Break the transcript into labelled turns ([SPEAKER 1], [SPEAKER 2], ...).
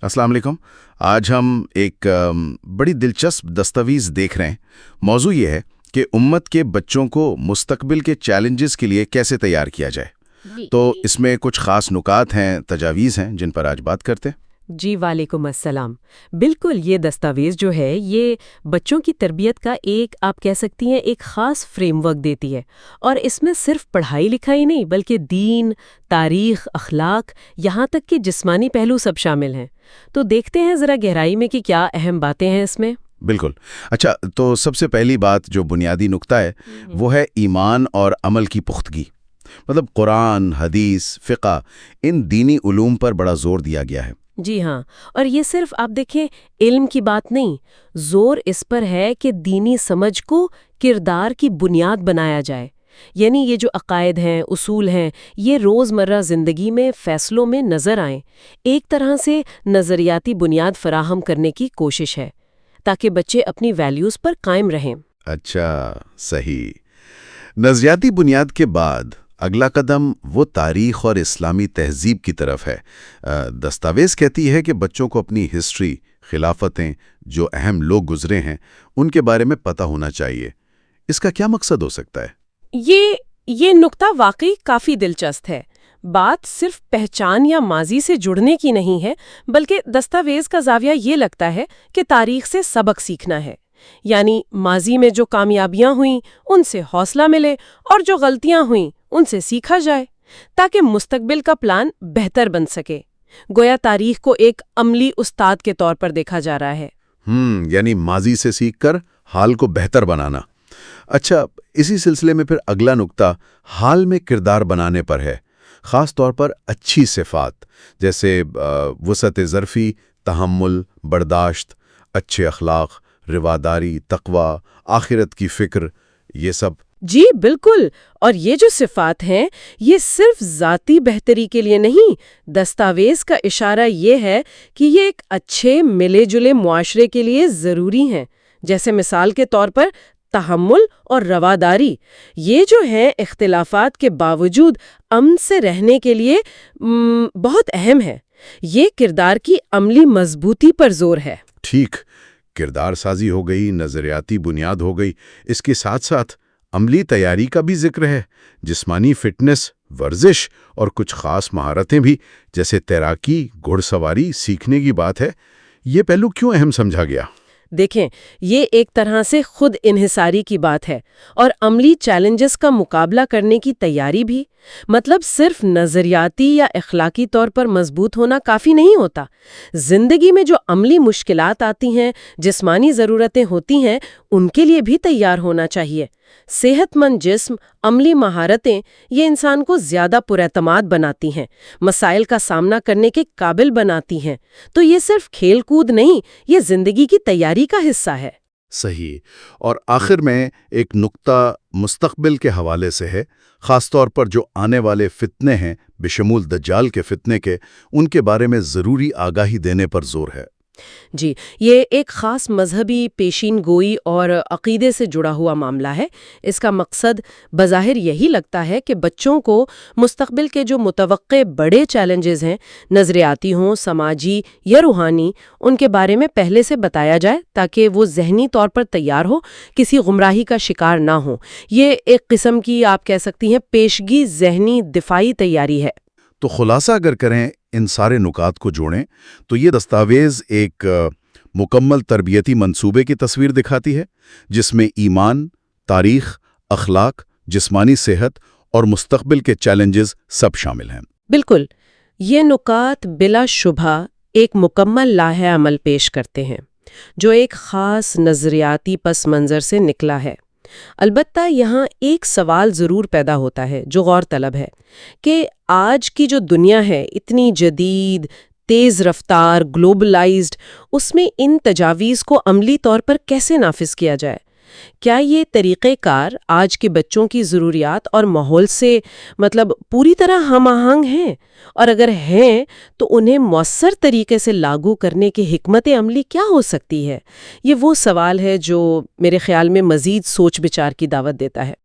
[SPEAKER 1] अस्सलाम वालेकुम। आज हम एक बड़ी दिलचस्प दस्तावेज़ देख रहे हैं। मौजू ये है कि उम्मत के बच्चों को मुस्तकबिल के चैलेंजेस के लिए कैसे तैयार किया जाए।
[SPEAKER 2] जी
[SPEAKER 1] तो इसमें कुछ ख़ास नुकात हैं, तजावीज़ हैं जिन पर आज बात करते हैं।
[SPEAKER 2] जी वालेकुम अस्सलाम। बिल्कुल, ये दस्तावेज़ जो है ये बच्चों की तरबियत का एक आप कह सकती हैं एक ख़ास फ्रेमवर्क देती है। और इसमें सिर्फ पढ़ाई लिखाई नहीं बल्कि दीन, तारीख़, अखलाक, यहाँ तक कि जिस्मानी पहलू सब शामिल हैं। तो देखते हैं ज़रा गहराई में कि क्या अहम बातें हैं इसमें।
[SPEAKER 1] बिल्कुल। अच्छा, तो सबसे पहली बात जो बुनियादी नुक्ता है वो है ईमान और अमल की पुख्तगी। मतलब कुरान, हदीस, फ़िक़्ह, इन दीनी उलूम पर बड़ा ज़ोर दिया गया है।
[SPEAKER 2] जी हाँ, और ये सिर्फ आप देखें इल्म की बात नहीं, जोर इस पर है कि दीनी समझ को किरदार की बुनियाद बनाया जाए। यानी ये जो अकायद हैं, उसूल हैं, ये रोज़मर्रा ज़िंदगी में फ़ैसलों में नज़र आएं। एक तरह से नज़रियाती बुनियाद फराहम करने की कोशिश है ताकि बच्चे अपनी वैल्यूज़ पर कायम रहें।
[SPEAKER 1] अच्छा, सही। नज़रियाती बुनियाद के बाद अगला कदम वो तारीख़ और इस्लामी तहज़ीब की तरफ है। दस्तावेज़ कहती है कि बच्चों को अपनी हिस्ट्री, खिलाफतें, जो अहम लोग गुजरे हैं, उनके बारे में पता होना चाहिए। इसका क्या मकसद हो सकता है?
[SPEAKER 2] ये नुक्ता वाकई काफ़ी दिलचस्प है। बात सिर्फ पहचान या माजी से जुड़ने की नहीं है, बल्कि दस्तावेज़ का जाविया ये लगता है कि तारीख़ से सबक सीखना है। यानी माजी में जो कामयाबियां हुईं उनसे हौसला मिले और जो गलतियां हुईं उनसे सीखा जाए ताकि मुस्तकबिल का प्लान बेहतर बन सके। गोया तारीख को एक अमली उस्ताद के तौर पर देखा जा रहा है।
[SPEAKER 1] यानी माजी से सीखकर हाल को बेहतर बनाना। अच्छा, इसी सिलसिले में फिर अगला नुक्ता हाल में किरदार बनाने पर है, ख़ास तौर पर अच्छी सिफ़ात जैसे वुसअत ज़र्फ़ी, तहम्मुल, बर्दाश्त, अच्छे अखलाक, रिवादारी, तक़वा, आखिरत की फ़िक्र, ये सब।
[SPEAKER 2] जी बिल्कुल, और ये जो सिफात हैं ये सिर्फ ज़ाती बेहतरी के लिए नहीं, दस्तावेज़ का इशारा ये है कि ये एक अच्छे मिले जुले मुआशरे के लिए ज़रूरी हैं। जैसे मिसाल के तौर पर तहम्मुल और रवादारी, ये जो हैं इख्तिलाफात के बावजूद अमन से रहने के लिए बहुत अहम है। ये किरदार की अमली मजबूती पर जोर है।
[SPEAKER 1] ठीक, किरदार साजी हो गई, नज़रियाती बुनियाद हो गई, इसके साथ साथ अमली तैयारी का भी जिक्र है। जिस्मानी फिटनेस, वर्जिश और कुछ खास महारतें भी, जैसे तैराकी, घुड़सवारी सीखने की बात है। ये पहलू क्यों अहम समझा गया?
[SPEAKER 2] देखें, ये एक तरह से खुद इन्हिसारी की बात है और अमली चैलेंजेस का मुकाबला करने की तैयारी भी। मतलब सिर्फ नज़रियाती या अखलाकी तौर पर मजबूत होना काफ़ी नहीं होता। ज़िंदगी में जो अमली मुश्किलात आती हैं, जिस्मानी ज़रूरतें होती हैं, उनके लिए भी तैयार होना चाहिए। सेहतमंद जिस्म, अमली महारतें, ये इंसान को ज़्यादा पुरएतमाद बनाती हैं, मसाइल का सामना करने के काबिल बनाती हैं। तो ये सिर्फ खेल कूद नहीं, ये ज़िंदगी की तैयारी का हिस्सा है।
[SPEAKER 1] सही। और आखिर में एक नुक्ता मुस्तकबिल के हवाले से है, ख़ास तौर पर जो आने वाले फितने हैं, बेशमूल दज्जाल के फितने के, उनके बारे में ज़रूरी आगाही देने पर जोर है।
[SPEAKER 2] जी, ये एक ख़ास मजहबी पेशीन गोई और अक़ीदे से जुड़ा हुआ मामला है। इसका मकसद बज़ाहिर यही लगता है कि बच्चों को मुस्तक़बिल के जो मुतवक्के बड़े चैलेंजेस हैं, नज़रियाती हों, समाजी या रूहानी, उनके बारे में पहले से बताया जाए ताकि वो ज़हनी तौर पर तैयार हो, किसी गुमराही का शिकार ना हो। ये एक किस्म की आप कह सकती हैं पेशगी ज़हनी दिफाई तैयारी है।
[SPEAKER 1] तो खुलासा अगर करें, इन सारे नुकात को जोड़ें, तो ये दस्तावेज़ एक मुकम्मल तरबियती मंसूबे की तस्वीर दिखाती है, जिसमें ईमान, तारीख़, अखलाक, जिस्मानी सेहत और मुस्तक़बिल के चैलेंजेस सब शामिल हैं।
[SPEAKER 2] बिल्कुल, ये नुकात बिलाशुबहा एक मुकम्मल लाहे अमल पेश करते हैं जो एक ख़ास नज़रियाती पस मंज़र से निकला है। अलबत्ता यहाँ एक सवाल ज़रूर पैदा होता है जो गौर तलब है कि आज की जो दुनिया है, इतनी जदीद, तेज़ रफ्तार, ग्लोबलाइज्ड, उसमें इन तजावीज़ को अमली तौर पर कैसे नाफिज किया जाए। क्या ये तरीक़ेकार आज के बच्चों की ज़रूरियात और माहौल से मतलब पूरी तरह हम आहंग हैं, और अगर हैं तो उन्हें मौसर तरीके से लागू करने की हिकमत अमली क्या हो सकती है। ये वो सवाल है जो मेरे ख्याल में मज़ीद सोच विचार की दावत देता है।